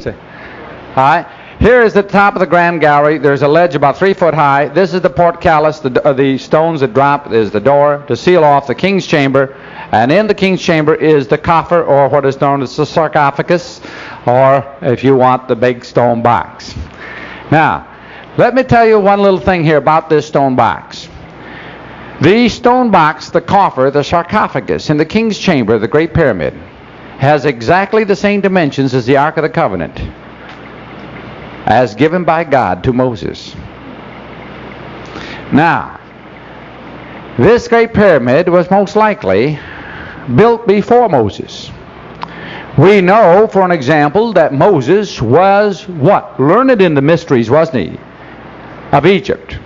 See? All right. Here is the top of the grand gallery. There's a ledge about 3 foot high. This is the portcullis, the stones that drop. Is the door to seal off the king's chamber. And in the king's chamber is the coffer, or what is known as the sarcophagus, or if you want, the big stone box. Now, let me tell you one little thing here about this stone box. The stone box, the coffer, the sarcophagus in the king's chamber, the Great Pyramid, has exactly the same dimensions as the Ark of the Covenant, as given by God to Moses. Now, this Great Pyramid was most likely built before Moses. We know, for an example, that Moses was what? Learned in the mysteries, wasn't he? Of Egypt.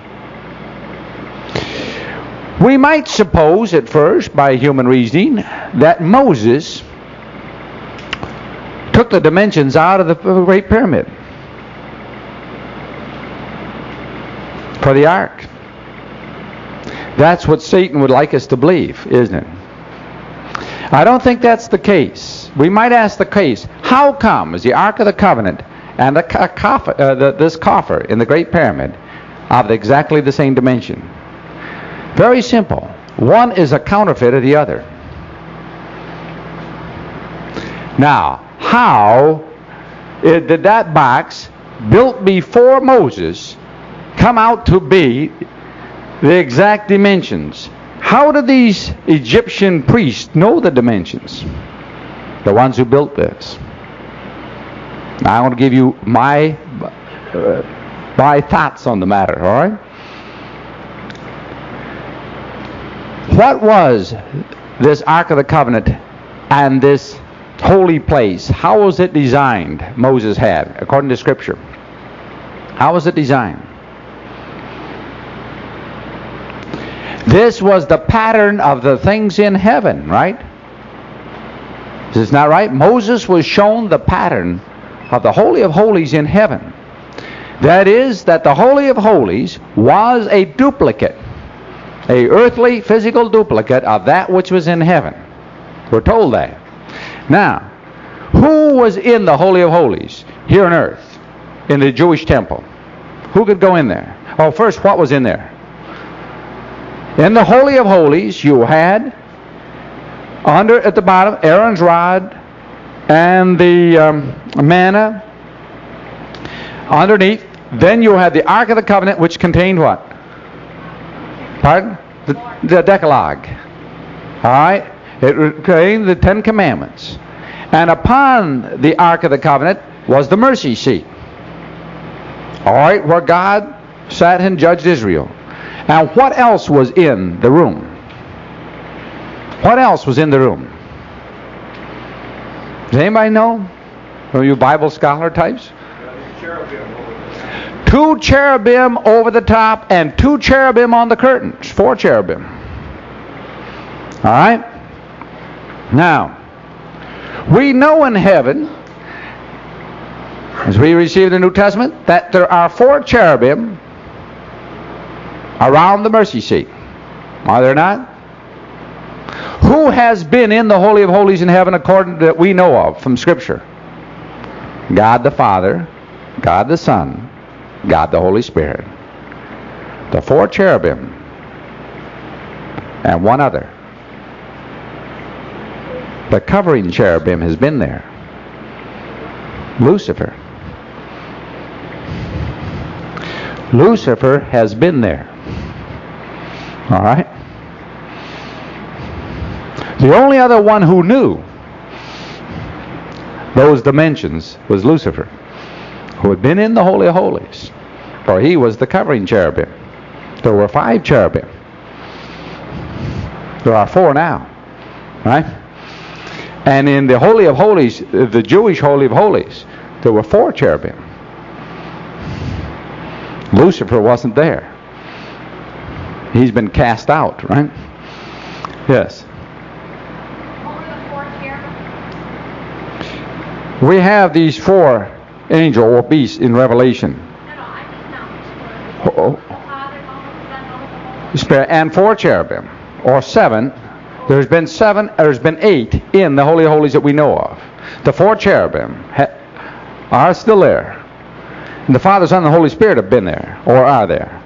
We might suppose at first, by human reasoning, that Moses took the dimensions out of the Great Pyramid for the ark. That's what Satan would like us to believe, isn't it? I don't think that's the case. We might ask the case, how come is the Ark of the Covenant and this coffer in the Great Pyramid of exactly the same dimension? Very simple. One is a counterfeit of the other. Now, how did that box, built before Moses, come out to be the exact dimensions? How did these Egyptian priests know the dimensions? The ones who built this. Now, I want to give you my thoughts on the matter, all right? What was this Ark of the Covenant and this holy place? How was it designed, Moses had, according to Scripture? How was it designed? This was the pattern of the things in heaven, right? Is this not right? Moses was shown the pattern of the Holy of Holies in heaven. That is, that the Holy of Holies was a duplicate, a earthly, physical duplicate of that which was in heaven. We're told that. Now, who was in the Holy of Holies here on earth, in the Jewish temple? Who could go in there? Oh, first, what was in there? In the Holy of Holies, you had at the bottom, Aaron's rod and the manna. Underneath, then you had the Ark of the Covenant, which contained what? Pardon? The Decalogue. All right? It contained the 10 Commandments. And upon the Ark of the Covenant was the mercy seat. All right? Where God sat and judged Israel. Now, what else was in the room? What else was in the room? Does anybody know? Are you Bible scholar types? Two cherubim over the top and 2 cherubim on the curtains. 4 cherubim. All right? Now, we know in heaven, as we receive the New Testament, that there are 4 cherubim around the mercy seat. Are there not? Who has been in the Holy of Holies in heaven according to that we know of from Scripture? God the Father, God the Son, God the Holy Spirit. The 4 cherubim and one other. The covering cherubim has been there. Lucifer. Lucifer has been there. All right? The only other one who knew those dimensions was Lucifer, who had been in the Holy of Holies, for he was the covering cherubim. There were 5 cherubim. There are 4 now, right? And in the Holy of Holies, the Jewish Holy of Holies, there were 4 cherubim. Lucifer wasn't there. He's been cast out, right? Yes. We have these 4 angel or beasts in Revelation. And 4 cherubim, or 7. There's been 7. There's been 8 in the Holy of Holies that we know of. The 4 cherubim are still there. And the Father, Son, and the Holy Spirit have been there, or are there.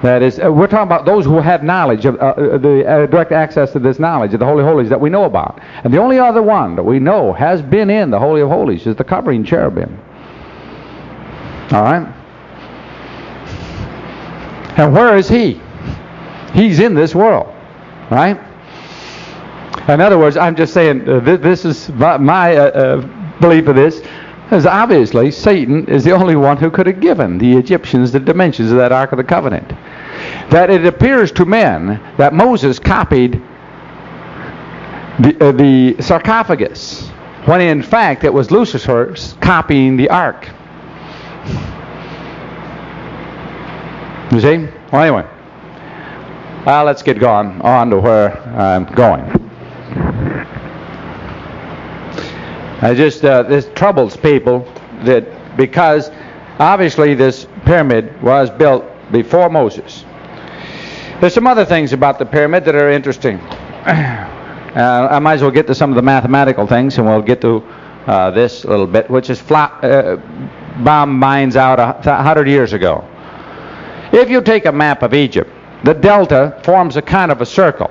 That is, we're talking about those who had knowledge of the direct access to this knowledge of the Holy of Holies that we know about. And the only other one that we know has been in the Holy of Holies is the covering cherubim. All right? And where is he? He's in this world, right? In other words, I'm just saying, this is my belief of this, is obviously Satan is the only one who could have given the Egyptians the dimensions of that Ark of the Covenant. That it appears to men that Moses copied the sarcophagus, when in fact it was Lucifer copying the Ark. You see? Well, anyway. Well, let's get going on to where I'm going. This troubles people that because obviously this pyramid was built before Moses. There's some other things about the pyramid that are interesting. I might as well get to some of the mathematical things, and we'll get to this a little bit, which is bomb mines out 100 years ago. If you take a map of Egypt, the delta forms a kind of a circle.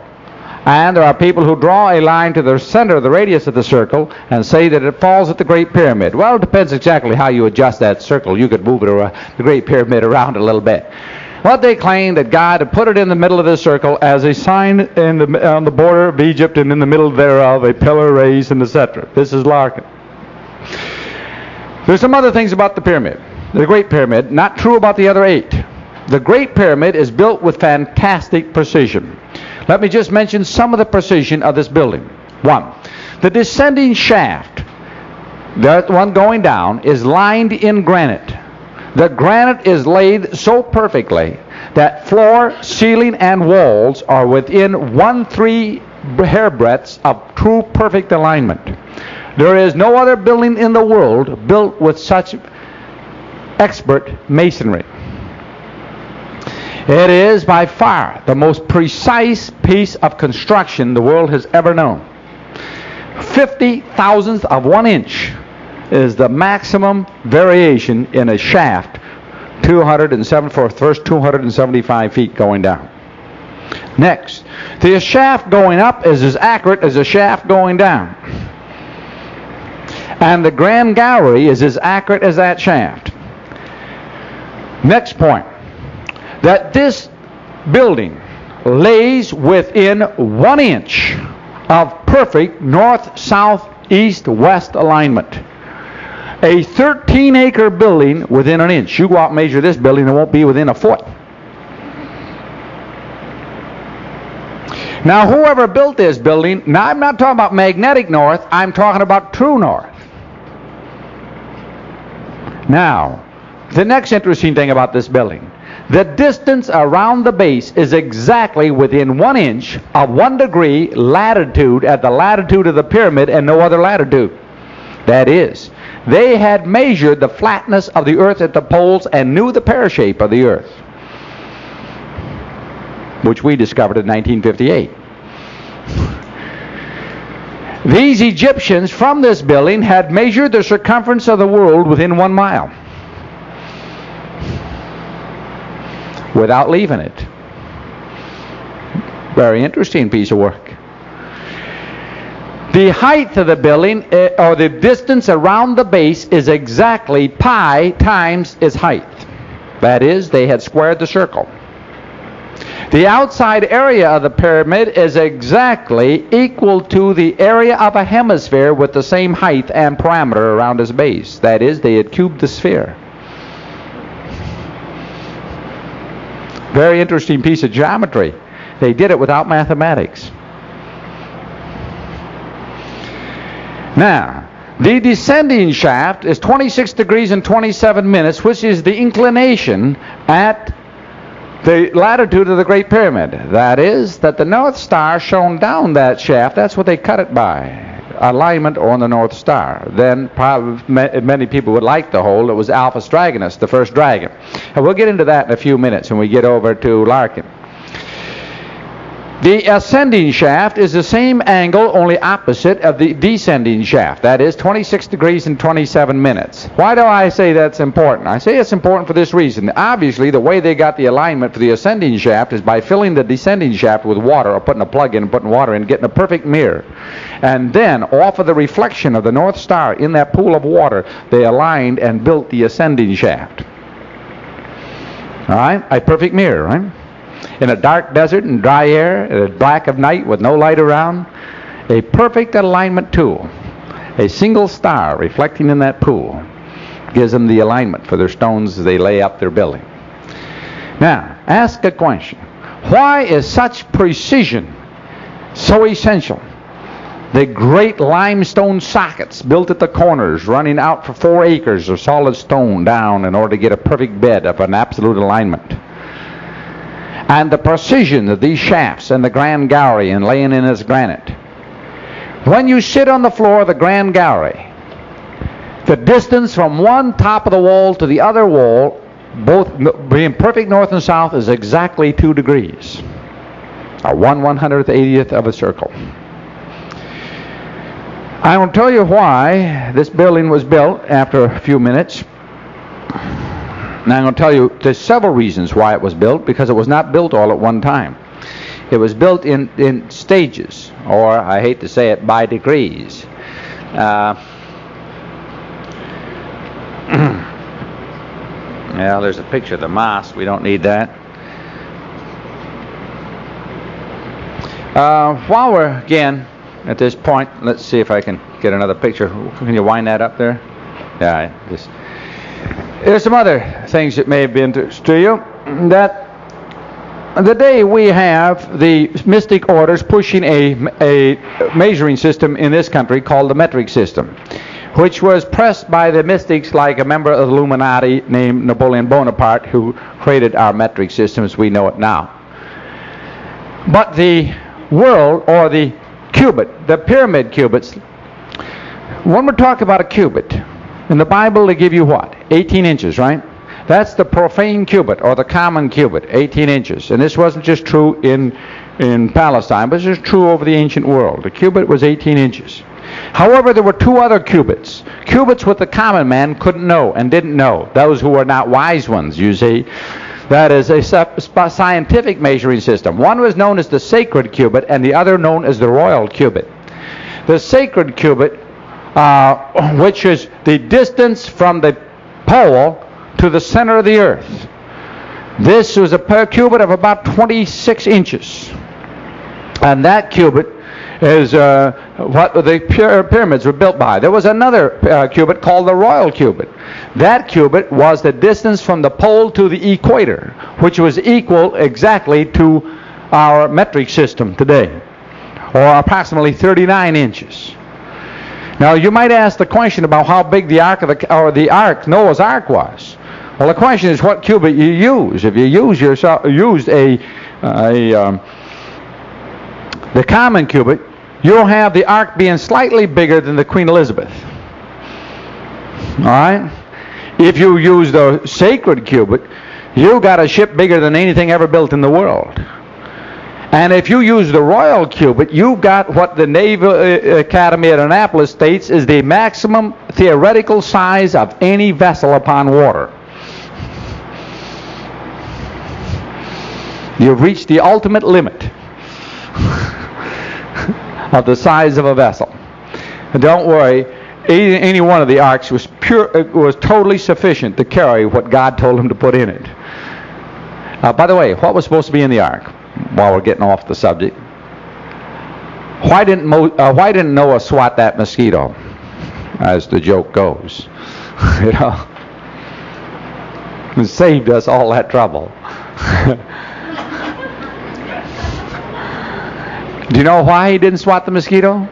And there are people who draw a line to the center of the radius of the circle and say that it falls at the Great Pyramid. Well, it depends exactly how you adjust that circle. You could move it around, the Great Pyramid around a little bit. What they claim that God had put it in the middle of the circle as a sign on the border of Egypt, and in the middle thereof a pillar raised, and etc. This is Larkin. There's some other things about the pyramid. The Great Pyramid, not true about the other 8. The Great Pyramid is built with fantastic precision. Let me just mention some of the precision of this building. 1. The descending shaft, that one going down, is lined in granite. The granite is laid so perfectly that floor, ceiling, and walls are within 1/3 hairbreadths of true perfect alignment. There is no other building in the world built with such expert masonry. It is by far the most precise piece of construction the world has ever known. 50 thousandths of 1 inch is the maximum variation in a shaft, 207 for the first 275 feet going down. Next, the shaft going up is as accurate as the shaft going down. And the Grand Gallery is as accurate as that shaft. Next point, that this building lays within 1 inch of perfect north, south, east, west alignment. A 13-acre building within 1 inch. You go out and measure this building, it won't be within a foot. Now, whoever built this building, now I'm not talking about magnetic north, I'm talking about true north. Now, the next interesting thing about this building, the distance around the base is exactly within 1 inch of 1 degree latitude at the latitude of the pyramid and no other latitude. That is, they had measured the flatness of the earth at the poles and knew the pear shape of the earth, which we discovered in 1958. These Egyptians from this building had measured the circumference of the world within 1 mile. Without leaving it. Very interesting piece of work. The height of the building, or the distance around the base, is exactly pi times its height. That is, they had squared the circle. The outside area of the pyramid is exactly equal to the area of a hemisphere with the same height and parameter around its base. That is, they had cubed the sphere. Very interesting piece of geometry. They did it without mathematics. Now, the descending shaft is 26 degrees and 27 minutes, which is the inclination at the latitude of the Great Pyramid. That is, that the North Star shone down that shaft. That's what they cut it by. Alignment on the North Star. Then probably many people would like to hold it was Alpha Stragonus, the first dragon. And we'll get into that in a few minutes when we get over to Larkin. The ascending shaft is the same angle, only opposite of the descending shaft. That is 26 degrees and 27 minutes. Why do I say that's important? I say it's important for this reason. Obviously, the way they got the alignment for the ascending shaft is by filling the descending shaft with water, or putting a plug in and putting water in, getting a perfect mirror. And then, off of the reflection of the North Star in that pool of water, they aligned and built the ascending shaft. All right? A perfect mirror, right? In a dark desert and dry air, in the black of night with no light around, a perfect alignment tool. A single star reflecting in that pool gives them the alignment for their stones as they lay up their building. Now, ask a question. Why is such precision so essential? The great limestone sockets built at the corners, running out for 4 acres of solid stone down in order to get a perfect bed of an absolute alignment. And the precision of these shafts and the grand gallery and laying in its granite. When you sit on the floor of the grand gallery, the distance from one top of the wall to the other wall, both being perfect north and south, is exactly 2 degrees. A 1/180th of a circle. I will tell you why this building was built after a few minutes. And I'm going to tell you there's several reasons why it was built, because it was not built all at one time. It was built in stages, or I hate to say it, by degrees. Well, there's a picture of the mosque. We don't need that. While we're again at this point, let's see if I can get another picture. Can you wind that up there? Yeah, just. There's some other things that may have been to you. That the day we have the mystic orders pushing a measuring system in this country called the metric system, which was pressed by the mystics like a member of the Illuminati named Napoleon Bonaparte, who created our metric system as we know it now. But the world, or the cubit, the pyramid cubits, when we talk about a cubit, in the Bible they give you what? 18 inches, right? That's the profane cubit, or the common cubit, 18 inches. And this wasn't just true in Palestine, but it's just true over the ancient world. The cubit was 18 inches. However, there were 2 other cubits. Cubits what the common man couldn't know and didn't know. Those who were not wise ones, you see. That is a scientific measuring system. One was known as the sacred cubit, and the other known as the royal cubit. The sacred cubit, which is the distance from the pole to the center of the earth. This was a cubit of about 26 inches. And that cubit is what the pyramids were built by. There was another cubit called the royal cubit. That cubit was the distance from the pole to the equator, which was equal exactly to our metric system today, or approximately 39 inches. Now you might ask the question about how big the Noah's Ark was. Well, the question is what cubit you use. If you used the common cubit, you'll have the ark being slightly bigger than the Queen Elizabeth. All right? If you use the sacred cubit, you got a ship bigger than anything ever built in the world. And if you use the royal cubit, you got what the Naval Academy at Annapolis states is the maximum theoretical size of any vessel upon water. You've reached the ultimate limit of the size of a vessel. And don't worry, any one of the arks was totally sufficient to carry what God told him to put in it. By the way, what was supposed to be in the ark? While we're getting off the subject, why didn't Noah swat that mosquito, as the joke goes? You know, it saved us all that trouble. Do you know why he didn't swat the mosquito?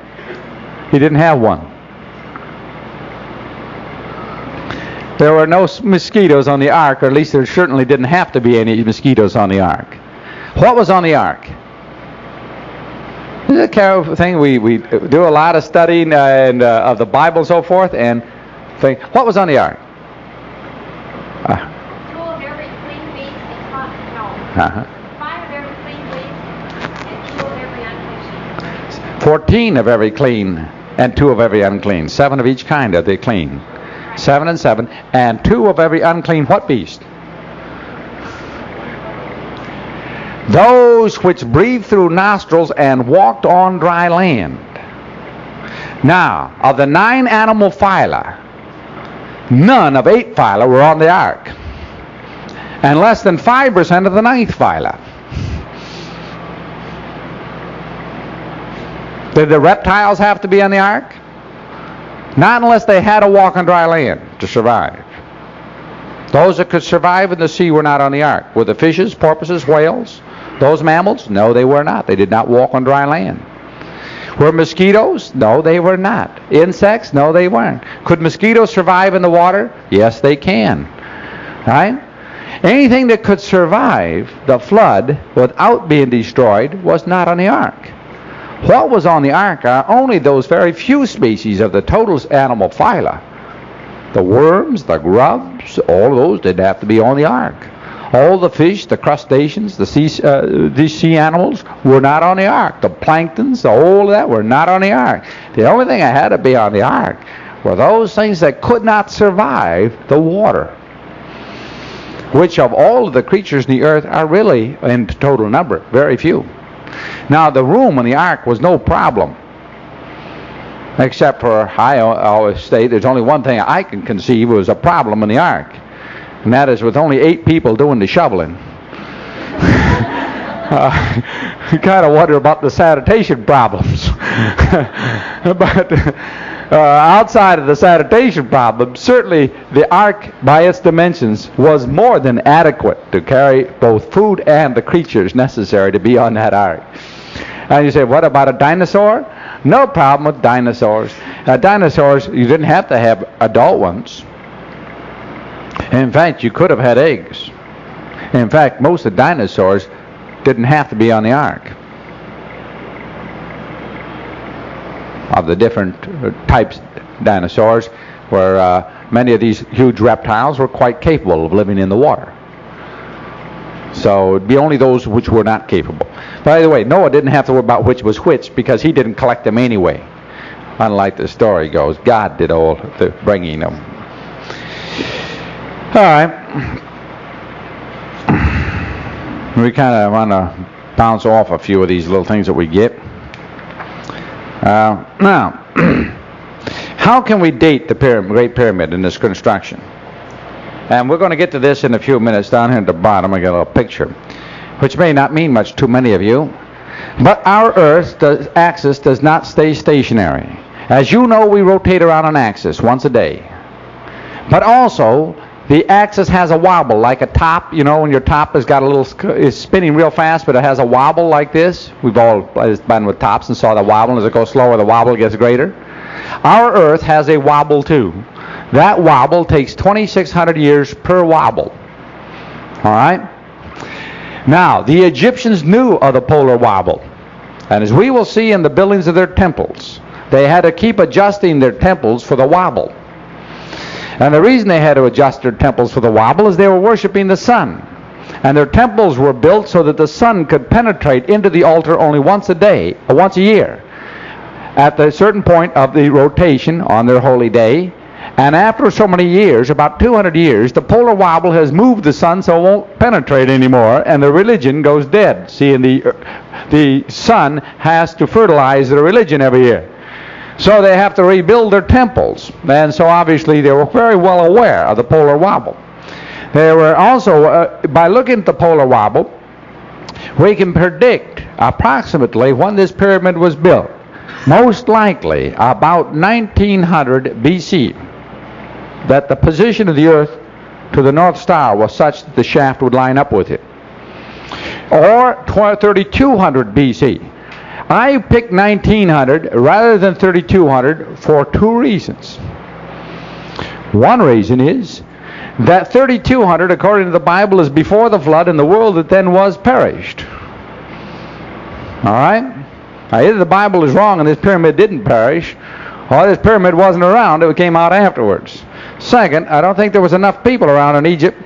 He didn't have one. There were no mosquitoes on the ark, or at least there certainly didn't have to be any mosquitoes on the ark. What was on the ark? This is a careful thing. We do a lot of studying of the Bible and so forth. And think, what was on the ark? Two of every clean beast and cotton. No. 5 of every clean beast and 2 of 14 of every clean, and 2 of every unclean. 7 of each kind are they clean. 7 and 7, and 2 of every unclean what beast? Those which breathed through nostrils and walked on dry land. Now, of the 9 animal phyla, none of 8 phyla were on the ark, and less than 5% of the 9th phyla. Did the reptiles have to be on the ark? Not unless they had to walk on dry land to survive. Those that could survive in the sea were not on the ark. Were the fishes, porpoises, whales, those mammals? No, they were not. They did not walk on dry land. Were mosquitoes? No, they were not. Insects? No, they weren't. Could mosquitoes survive in the water? Yes, they can. Right? Anything that could survive the flood without being destroyed was not on the ark. What was on the ark are only those very few species of the total animal phyla. The worms, the grubs, all of those didn't have to be on the ark. All the fish, the crustaceans, these sea animals were not on the ark. The planktons, all of that were not on the ark. The only thing that had to be on the ark were those things that could not survive the water, which of all of the creatures in the earth are really, in total number, very few. Now, the room on the ark was no problem, except for, I always state, there's only one thing I can conceive was a problem in the ark, and that is with only 8 people doing the shoveling. You kind of wonder about the sanitation problems. But outside of the sanitation problem, certainly the ark, by its dimensions, was more than adequate to carry both food and the creatures necessary to be on that ark. And you say, what about a dinosaur? No problem with dinosaurs. Dinosaurs, you didn't have to have adult ones. In fact, you could have had eggs. In fact, most of the dinosaurs didn't have to be on the ark. Of the different types of dinosaurs, where many of these huge reptiles were quite capable of living in the water. So it'd be only those which were not capable. By the way, Noah didn't have to worry about which was which, because he didn't collect them anyway. Unlike the story goes, God did all the bringing them. All right. We kind of want to bounce off a few of these little things that we get. Now, how can we date the Great Pyramid in this construction? And we're going to get to this in a few minutes. Down here at the bottom, I got a little picture, which may not mean much to many of you. But our Earth's axis does not stay stationary. As you know, we rotate around an axis once a day. But also, the axis has a wobble, like a top. You know, when your top has got a little, is spinning real fast, but it has a wobble like this. We've all been with tops and saw the wobble. As it goes slower, the wobble gets greater. Our Earth has a wobble too. That wobble takes 2,600 years per wobble. All right? Now, the Egyptians knew of the polar wobble. And as we will see in the buildings of their temples, they had to keep adjusting their temples for the wobble. And the reason they had to adjust their temples for the wobble is they were worshiping the sun. And their temples were built so that the sun could penetrate into the altar only once a year, at a certain point of the rotation on their holy day. And after so many years, about 200 years, the polar wobble has moved the sun so it won't penetrate anymore, and the religion goes dead. See, and the sun has to fertilize their religion every year. So they have to rebuild their temples. And so obviously they were very well aware of the polar wobble. They were also, by looking at the polar wobble, we can predict approximately when this pyramid was built. Most likely about 1900 BC. That the position of the Earth to the North Star was such that the shaft would line up with it. Or 3200 BC. I picked 1900 rather than 3200 for 2 reasons. One reason is that 3200, according to the Bible, is before the flood, and the world that then was perished. All right? Now, either the Bible is wrong and this pyramid didn't perish, or this pyramid wasn't around, it came out afterwards. Second, I don't think there was enough people around in Egypt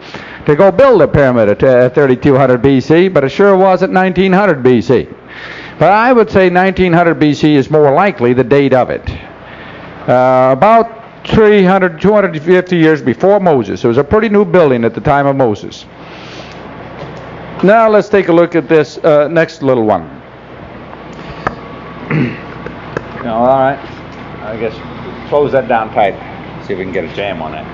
to go build a pyramid at 3200 BC, but it sure was at 1900 BC. But I would say 1900 BC is more likely the date of it. About 250 years before Moses. It was a pretty new building at the time of Moses. Now let's take a look at this next little one. All right. I guess close that down tight. See if we can get a jam on that.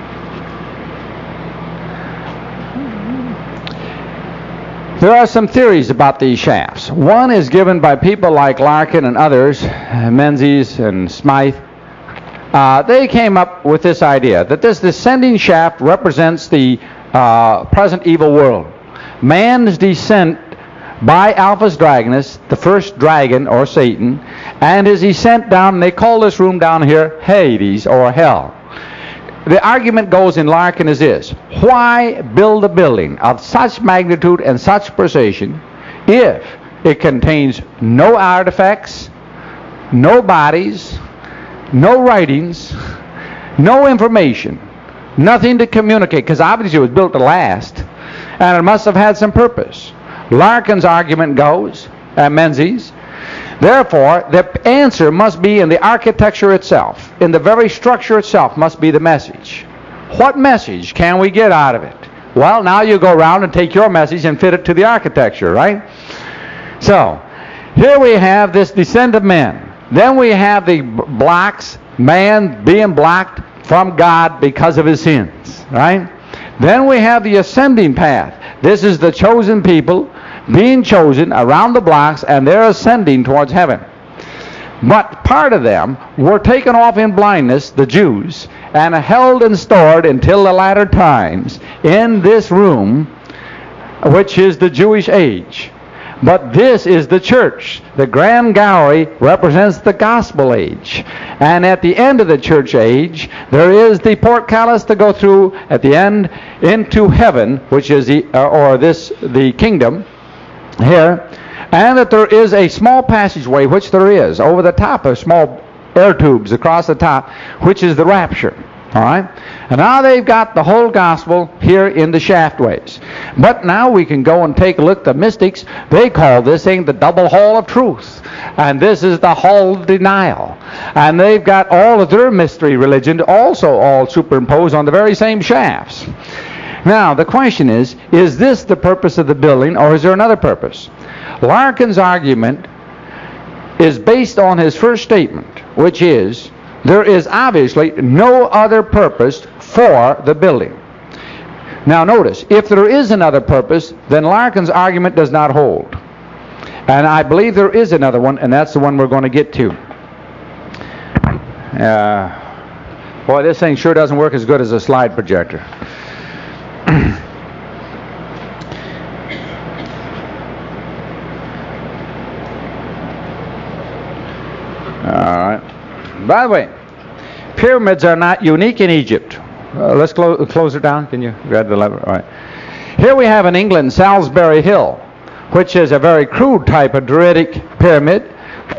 There are some theories about these shafts. One is given by people like Larkin and others, Menzies and Smythe. They came up with this idea that this descending shaft represents the present evil world. Man's descent by Alpha's Dragonus, the first dragon or Satan, and his descent down, and they call this room down here Hades or hell. The argument goes in Larkin as this: why build a building of such magnitude and such precision if it contains no artifacts, no bodies, no writings, no information, nothing to communicate? Because obviously it was built to last, and it must have had some purpose. Larkin's argument goes, and Menzies, therefore, the answer must be in the architecture itself. In the very structure itself must be the message. What message can we get out of it? Well, now you go around and take your message and fit it to the architecture, right? So, here we have this descent of men. Then we have the blacks, man being blocked from God because of his sins, right? Then we have the ascending path. This is the chosen people being chosen around the blocks, and they're ascending towards heaven. But part of them were taken off in blindness, the Jews, and held and stored until the latter times in this room, which is the Jewish age. But this is the church. The grand gallery represents the gospel age. And at the end of the church age, there is the portcullis to go through at the end into heaven, which is the kingdom here. And that there is a small passageway, which there is, over the top of small air tubes across the top, which is the rapture. All right? And now they've got the whole gospel here in the shaftways. But now we can go and take a look. The mystics, they call this thing the double hall of truth. And this is the hall of denial. And they've got all of their mystery religion also all superimposed on the very same shafts. Now, the question is this the purpose of the building, or is there another purpose? Larkin's argument is based on his first statement, which is, there is obviously no other purpose for the building. Now notice, if there is another purpose, then Larkin's argument does not hold. And I believe there is another one, and that's the one we're going to get to. Boy, this thing sure doesn't work as good as a slide projector. By the way, pyramids are not unique in Egypt. Let's close it down. Can you grab the lever? All right. Here we have in England Salisbury Hill, which is a very crude type of Druidic pyramid,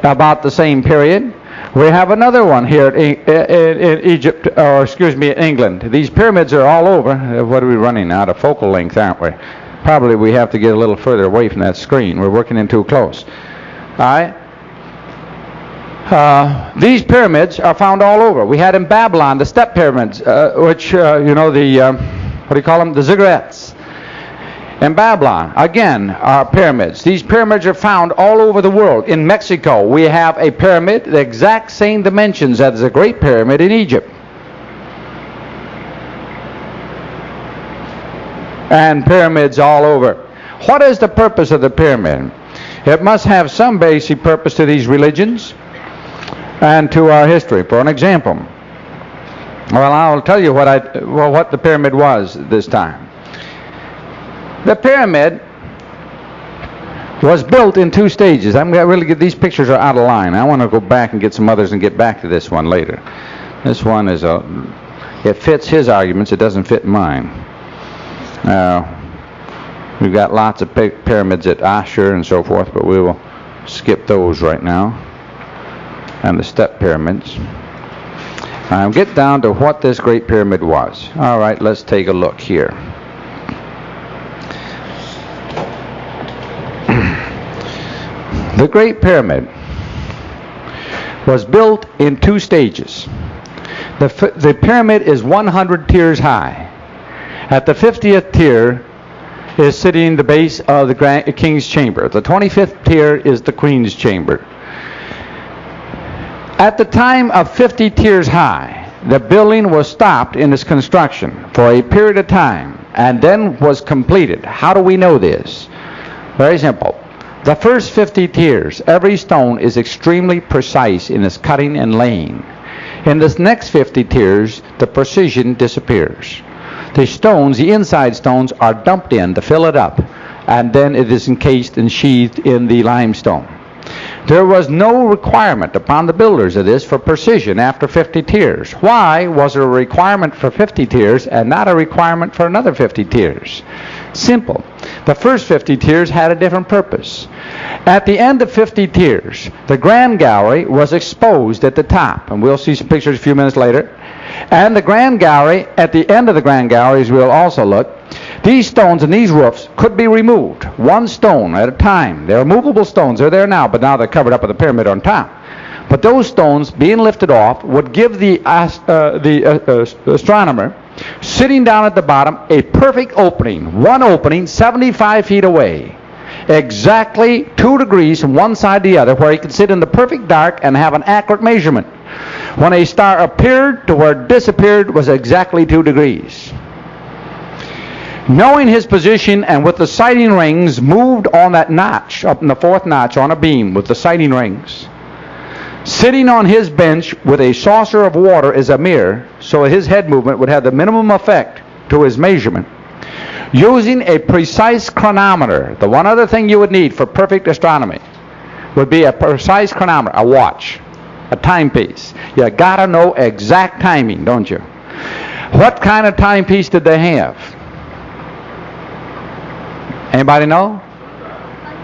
about the same period. We have another one here in Egypt, or excuse me, in England. These pyramids are all over. What are we running out of focal length, aren't we? Probably we have to get a little further away from that screen. We're working in too close. All right. These pyramids are found all over. We had in Babylon the step pyramids, which, what do you call them? The ziggurats. In Babylon, again, are pyramids. These pyramids are found all over the world. In Mexico, we have a pyramid, the exact same dimensions as the Great Pyramid in Egypt. And pyramids all over. What is the purpose of the pyramid? It must have some basic purpose to these religions and to our history. For an example, well, I'll tell you what the pyramid was this time. The pyramid was built in two stages. I'm going to really get these pictures are out of line. I want to go back and get some others and get back to this one later. This one is it fits his arguments. It doesn't fit mine. We've got lots of pyramids at Ashur and so forth, but we will skip those right now. And the step pyramids. Get down to what this Great Pyramid was. All right, let's take a look here. The Great Pyramid was built in 2 stages. The pyramid is 100 tiers high. At the 50th tier is sitting the base of the king's chamber. The 25th tier is the queen's chamber. At the time of 50 tiers high, the building was stopped in its construction for a period of time and then was completed. How do we know this? Very simple. The first 50 tiers, every stone is extremely precise in its cutting and laying. In this next 50 tiers, the precision disappears. The stones, the inside stones, are dumped in to fill it up, and then it is encased and sheathed in the limestone. There was no requirement upon the builders of this for precision after 50 tiers. Why was there a requirement for 50 tiers and not a requirement for another 50 tiers? Simple. The first 50 tiers had a different purpose. At the end of 50 tiers, the grand gallery was exposed at the top, and we'll see some pictures a few minutes later. And the grand gallery, at the end of the grand gallery, as we'll also look, these stones and these roofs could be removed, one stone at a time. They're movable stones. They're there now, but now they're covered up with the pyramid on top. But those stones, being lifted off, would give the astronomer sitting down at the bottom a perfect opening, one opening 75 feet away, exactly 2 degrees from one side to the other, where he could sit in the perfect dark and have an accurate measurement. When a star appeared to where it disappeared was exactly 2 degrees. Knowing his position and with the sighting rings moved on that notch, up in the 4th notch on a beam with the sighting rings, sitting on his bench with a saucer of water as a mirror, so his head movement would have the minimum effect to his measurement, using a precise chronometer. The one other thing you would need for perfect astronomy would be a precise chronometer, a watch, a timepiece. You gotta know exact timing, don't you? What kind of timepiece did they have? Anybody know?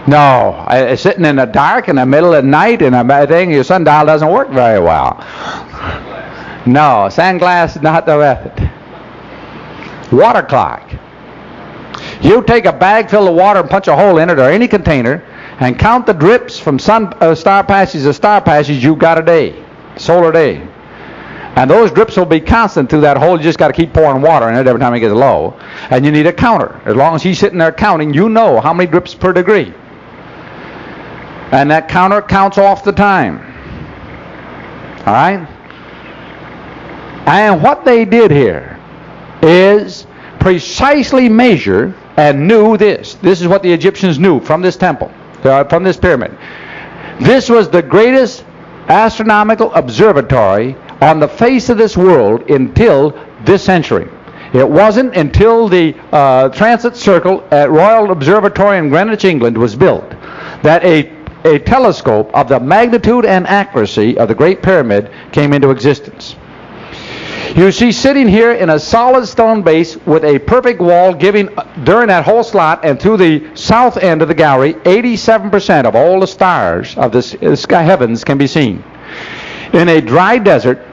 No. Sitting in the dark in the middle of the night and a thing, your sundial doesn't work very well. No, sandglass is not the method. Water clock. You take a bag filled with water and punch a hole in it or any container and count the drips from star passage to star passage, you've got a day, solar day. And those drips will be constant through that hole. You just got to keep pouring water in it every time it gets low. And you need a counter. As long as he's sitting there counting, you know how many drips per degree. And that counter counts off the time. All right? And what they did here is precisely measure and knew this. This is what the Egyptians knew from this temple, from this pyramid. This was the greatest astronomical observatory on the face of this world until this century. It wasn't until the transit circle at Royal Observatory in Greenwich, England was built that a telescope of the magnitude and accuracy of the Great Pyramid came into existence. You see, sitting here in a solid stone base with a perfect wall giving, during that whole slot and through the south end of the gallery, 87% of all the stars of the sky heavens can be seen. In a dry desert,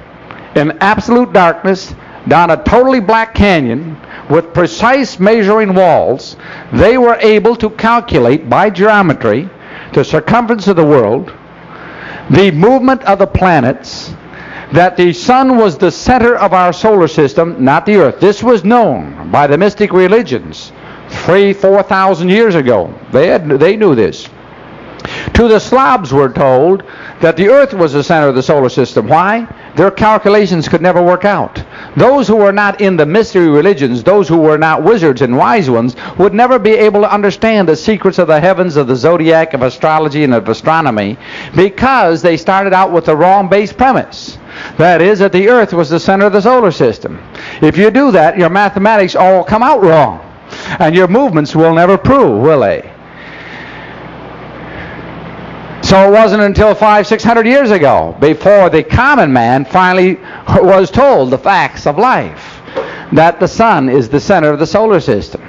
in absolute darkness, down a totally black canyon, with precise measuring walls, they were able to calculate by geometry the circumference of the world, the movement of the planets, that the sun was the center of our solar system, not the earth. This was known by the mystic religions 4,000 years ago. They knew this. To the Slavs, we're told that the earth was the center of the solar system. Why? Their calculations could never work out. Those who were not in the mystery religions, those who were not wizards and wise ones, would never be able to understand the secrets of the heavens, of the zodiac, of astrology, and of astronomy, because they started out with the wrong base premise. That is, that the earth was the center of the solar system. If you do that, your mathematics all come out wrong, and your movements will never prove, will they? So it wasn't until 500-600 years ago, before the common man finally was told the facts of life, that the sun is the center of the solar system.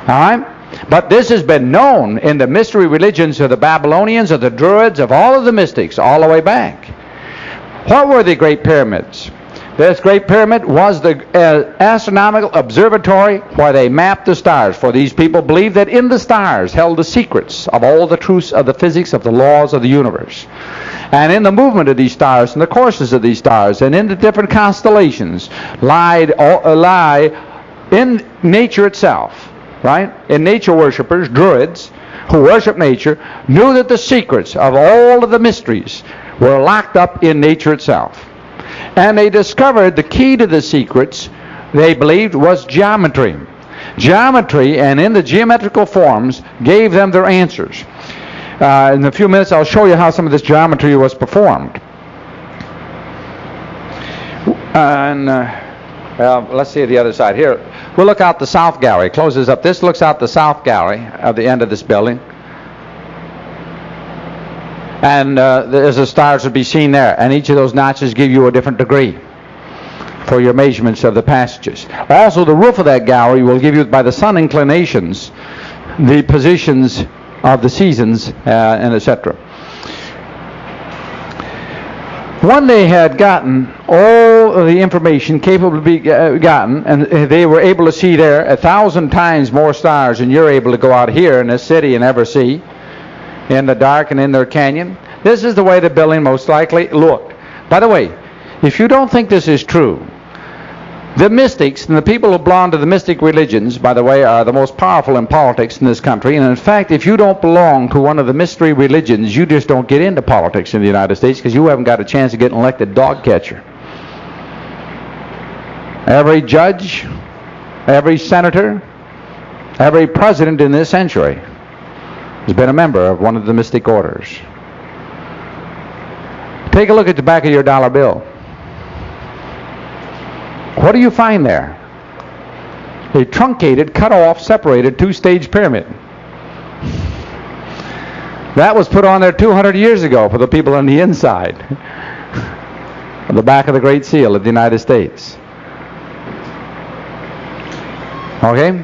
All right? But this has been known in the mystery religions of the Babylonians, of the Druids, of all of the mystics, all the way back. What were the Great Pyramids? This Great Pyramid was the astronomical observatory where they mapped the stars, for these people believed that in the stars held the secrets of all the truths of the physics of the laws of the universe. And in the movement of these stars, and the courses of these stars, and in the different constellations lie in nature itself, right? And nature worshippers, druids, who worship nature, knew that the secrets of all of the mysteries were locked up in nature itself. And they discovered the key to the secrets, they believed, was geometry. Geometry, and in the geometrical forms, gave them their answers. In a few minutes, I'll show you how some of this geometry was performed. And let's see the other side here. We'll look out the south gallery. Close this up. This looks out the south gallery at the end of this building. And there's the stars to be seen there. And each of those notches give you a different degree for your measurements of the passages. Also, the roof of that gallery will give you, by the sun inclinations, the positions of the seasons, and etc. When they had gotten all of the information capable to be gotten, and they were able to see there 1,000 times more stars than you're able to go out here in this city and ever see, in the dark and in their canyon. This is the way the building most likely looked. By the way, if you don't think this is true, the mystics and the people who belong to the mystic religions, by the way, are the most powerful in politics in this country. And in fact, if you don't belong to one of the mystery religions, you just don't get into politics in the United States, because you haven't got a chance of getting elected dog catcher. Every judge, every senator, every president in this century has been a member of one of the mystic orders. Take a look at the back of your dollar bill. What do you find there? A truncated, cut off, separated, two-stage pyramid. That was put on there 200 years ago for the people on the inside of the back of the Great Seal of the United States. Okay?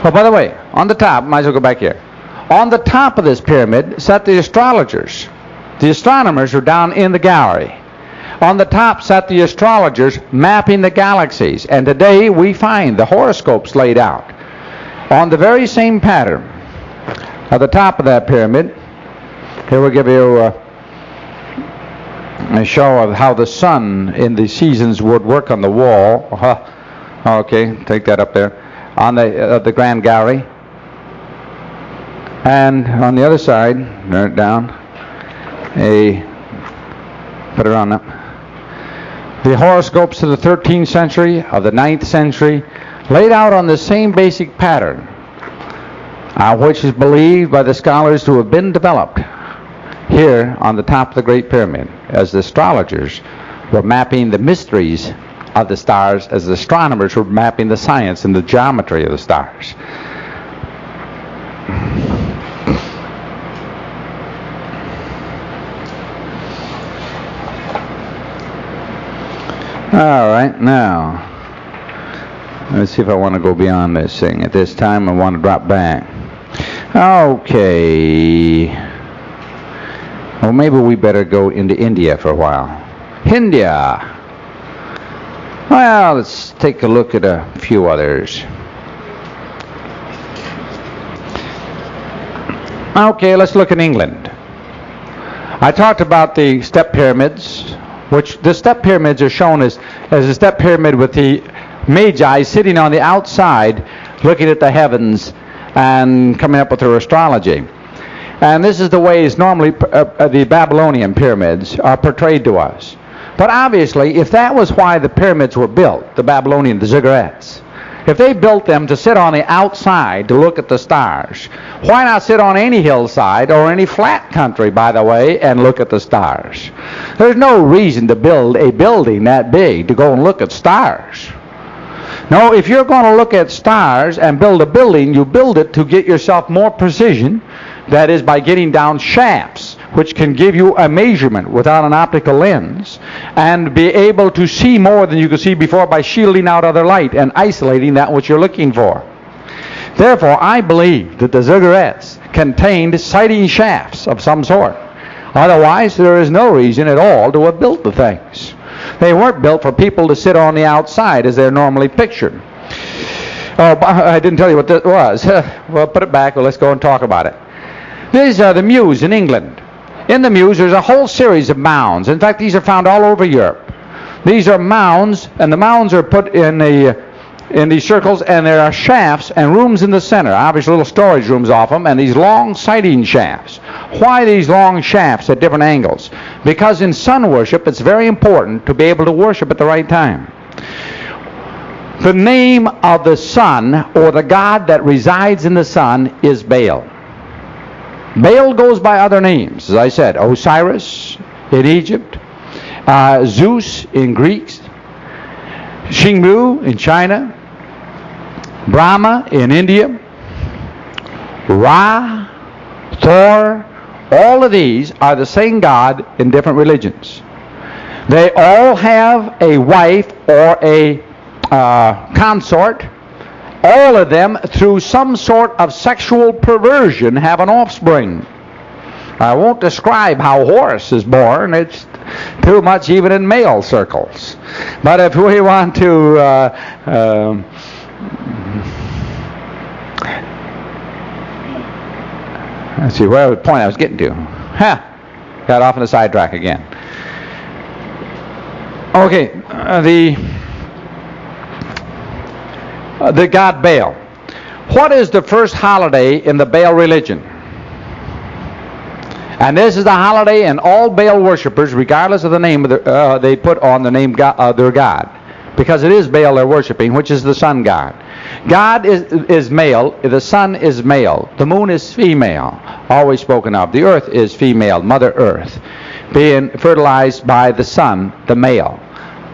Oh, by the way, on the top, might as well go back here. On the top of this pyramid sat the astrologers. The astronomers are down in the gallery. On the top sat the astrologers mapping the galaxies. And today we find the horoscopes laid out on the very same pattern. At the top of that pyramid, here we'll give you a show of how the sun in the seasons would work on the wall. Okay, take that up there. On the Grand Gallery. And on the other side, down, put it on up. The horoscopes of the 13th century, of the 9th century, laid out on the same basic pattern, which is believed by the scholars to have been developed here on the top of the Great Pyramid, as the astrologers were mapping the mysteries of the stars, as the astronomers were mapping the science and the geometry of the stars. All right, now let's see if I want to go beyond this thing. At this time, I want to drop back. Okay. Well, maybe we better go into India for a while. India. Well, let's take a look at a few others. Okay, let's look at England. I talked about the step pyramids, which the step pyramids are shown as a step pyramid with the Magi sitting on the outside looking at the heavens and coming up with their astrology. And this is the ways normally the Babylonian pyramids are portrayed to us. But obviously, if that was why the pyramids were built, the Babylonian, the ziggurats, if they built them to sit on the outside to look at the stars, why not sit on any hillside or any flat country, by the way, and look at the stars? There's no reason to build a building that big to go and look at stars. No, if you're going to look at stars and build a building, you build it to get yourself more precision. That is, by getting down shafts, which can give you a measurement without an optical lens, and be able to see more than you could see before by shielding out other light and isolating that which you're looking for. Therefore, I believe that the ziggurats contained sighting shafts of some sort. Otherwise, there is no reason at all to have built the things. They weren't built for people to sit on the outside as they're normally pictured. Oh, I didn't tell you what that was. Well, put it back. Well, let's go and talk about it. These are the Mews in England. In the Mews, there's a whole series of mounds. In fact, these are found all over Europe. These are mounds, and the mounds are put in these circles, and there are shafts and rooms in the center, obviously little storage rooms off them, and these long sighting shafts. Why these long shafts at different angles? Because in sun worship, it's very important to be able to worship at the right time. The name of the sun, or the god that resides in the sun, is Baal. Baal goes by other names, as I said, Osiris in Egypt, Zeus in Greece, Xingmu in China, Brahma in India, Ra, Thor. All of these are the same god in different religions. They all have a wife or a consort. All of them, through some sort of sexual perversion, have an offspring. I won't describe how Horus is born. It's too much even in male circles. But if we want to let's see, where was the point I was getting to? Got off on a sidetrack again. Okay, the god Baal. What is the first holiday in the Baal religion? And this is the holiday, and all Baal worshippers, regardless of the name they put on the name their god, because it is Baal they're worshiping, which is the sun god. God is male, the sun is male, the moon is female, always spoken of. The earth is female, Mother Earth, being fertilized by the sun, the male,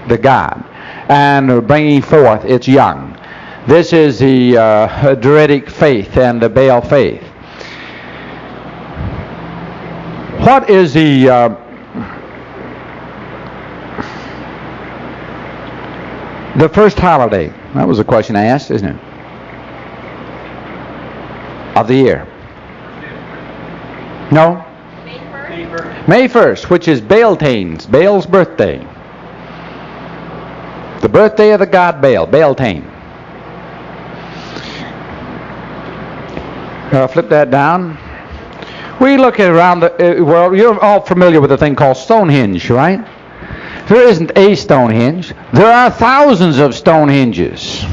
the god, and bringing forth its young. This is the Druidic faith and the Baal faith. What is the first holiday? That was a question I asked, isn't it? Of the year. No? May 1st. May 1st, which is Beltane's, Baal's birthday. The birthday of the god Baal, Beltane. Flip that down. We look at around the world. You're all familiar with a thing called Stonehenge, right? There isn't a Stonehenge. There are thousands of Stonehenges.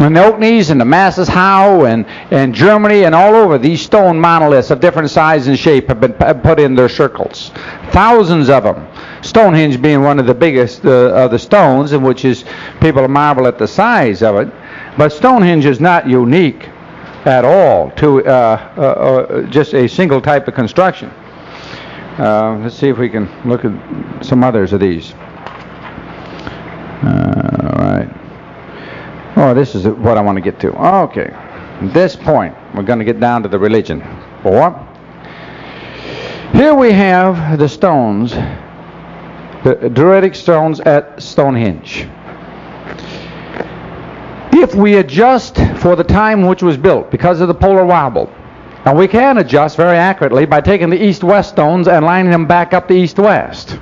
In the Orkneys and the Masses Howe and Germany and all over, these stone monoliths of different size and shape have been put in their circles. Thousands of them. Stonehenge being one of the biggest of the stones, in which is people marvel at the size of it. But Stonehenge is not unique at all to just a single type of construction. Let's see if we can look at some others of these. All right. Oh, this is what I want to get to. Okay. At this point, we're going to get down to the religion. Here we have the stones, the Druidic stones at Stonehenge. If we adjust for the time which was built because of the polar wobble, and we can adjust very accurately by taking the east-west stones and lining them back up to east-west.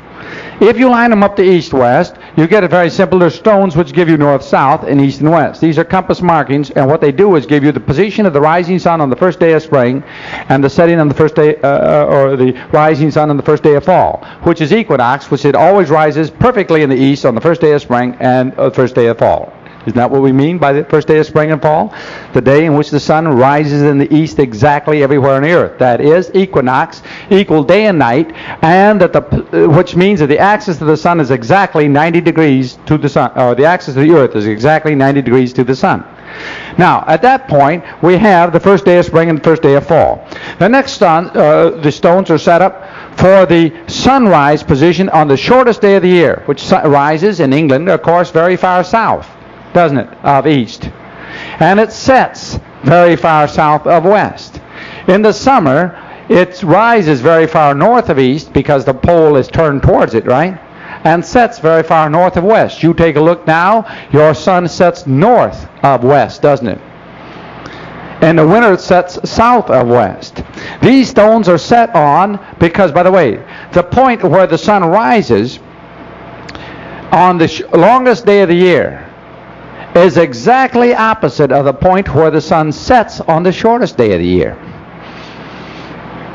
If you line them up to east-west, you get it very simple. There's stones which give you north-south and east and west. These are compass markings, and what they do is give you the position of the rising sun on the first day of spring and the setting on the first day, or the rising sun on the first day of fall, which is equinox, which it always rises perfectly in the east on the first day of spring and the first day of fall. Isn't that what we mean by the first day of spring and fall? The day in which the sun rises in the east exactly everywhere on the earth. That is equinox, equal day and night, and that which means that the axis of the sun is exactly 90 degrees to the sun, or the axis of the earth is exactly 90 degrees to the sun. Now, at that point, we have the first day of spring and the first day of fall. The next the stones are set up for the sunrise position on the shortest day of the year, which rises in England, of course, very far south, doesn't it, of east. And it sets very far south of west. In the summer, it rises very far north of east because the pole is turned towards it, right? And sets very far north of west. You take a look now, your sun sets north of west, doesn't it? In the winter, it sets south of west. These stones are set on because, by the way, the point where the sun rises on the longest day of the year is exactly opposite of the point where the sun sets on the shortest day of the year.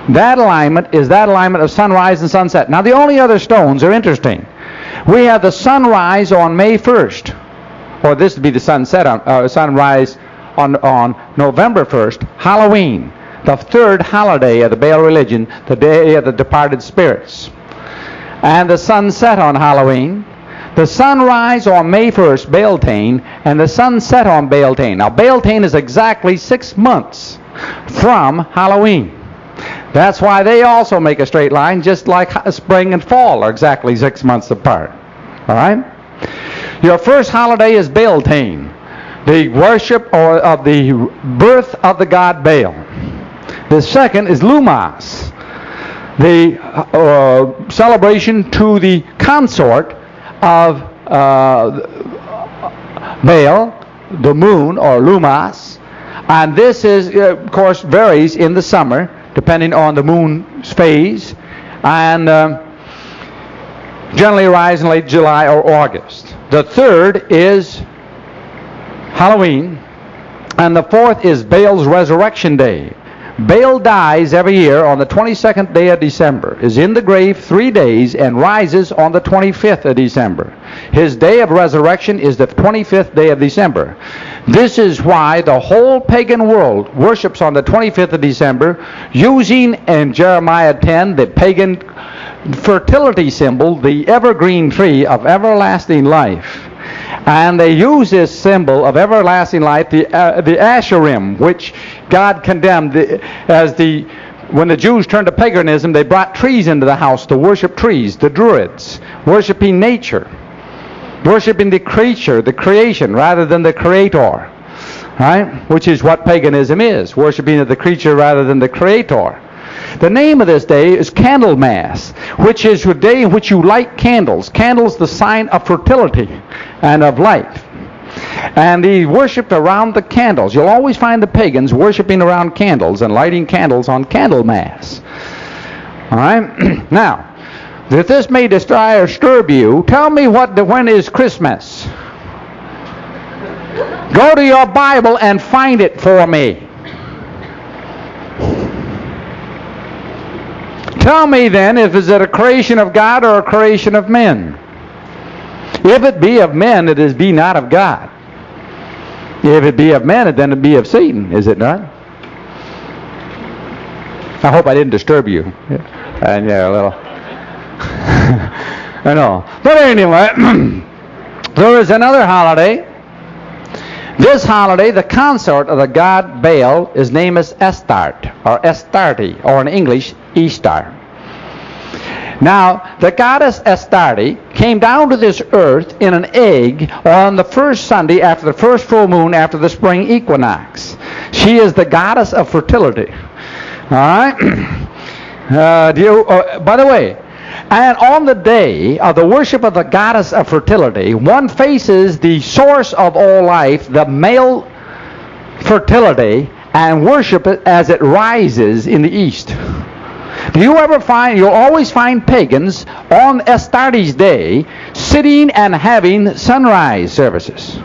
That alignment is that alignment of sunrise and sunset. Now, the only other stones are interesting. We have the sunrise on May 1st, or this would be the sunrise on November 1st, Halloween, the third holiday of the Baal religion, the day of the departed spirits. And the sunset on Halloween, the sunrise on May 1st, Beltane, and the sunset on Beltane. Now, Beltane is exactly 6 months from Halloween. That's why they also make a straight line, just like spring and fall are exactly 6 months apart. All right? Your first holiday is Beltane, the worship of the birth of the god Baal. The second is Lumas, the celebration to the consort of Baal, the moon, or Lumas. And this is, of course, varies in the summer, depending on the moon's phase, and generally rise in late July or August. The third is Halloween, and the fourth is Baal's Resurrection Day. Baal dies every year on the 22nd day of December, is in the grave 3 days, and rises on the 25th of December. His day of resurrection is the 25th day of December. This is why the whole pagan world worships on the 25th of December, using in Jeremiah 10 the pagan fertility symbol, the evergreen tree of everlasting life. And they use this symbol of everlasting life, the Asherim, which God condemned when the Jews turned to paganism. They brought trees into the house to worship trees, the Druids, worshiping nature, worshiping the creature, the creation, rather than the creator, right? Which is what paganism is, worshiping of the creature rather than the creator. The name of this day is Candlemas, which is a day in which you light candles. Candles, the sign of fertility and of life. And he worshipped around the candles. You'll always find the pagans worshiping around candles and lighting candles on Candlemas. All right? Now, if this may disturb you, tell me when is Christmas? Go to your Bible and find it for me. Tell me then, is it a creation of God or a creation of men? If it be of men, it is be not of God. If it be of men, then it be of Satan, is it not? I hope I didn't disturb you. And yeah, a little. I know. But anyway, there is another holiday. This holiday, the consort of the god Baal, is named as Astarte, or Astarte, or in English, Easter. Now, the goddess Astarte came down to this earth in an egg on the first Sunday after the first full moon after the spring equinox. She is the goddess of fertility. All right? By the way, and on the day of the worship of the goddess of fertility, one faces the source of all life, the male fertility, and worship it as it rises in the east. Do you ever find, you'll always find pagans on Astarte's day sitting and having sunrise services.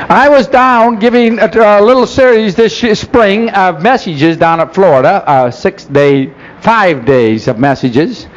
I was down giving a little series this spring of messages down at Florida, 5 days of messages.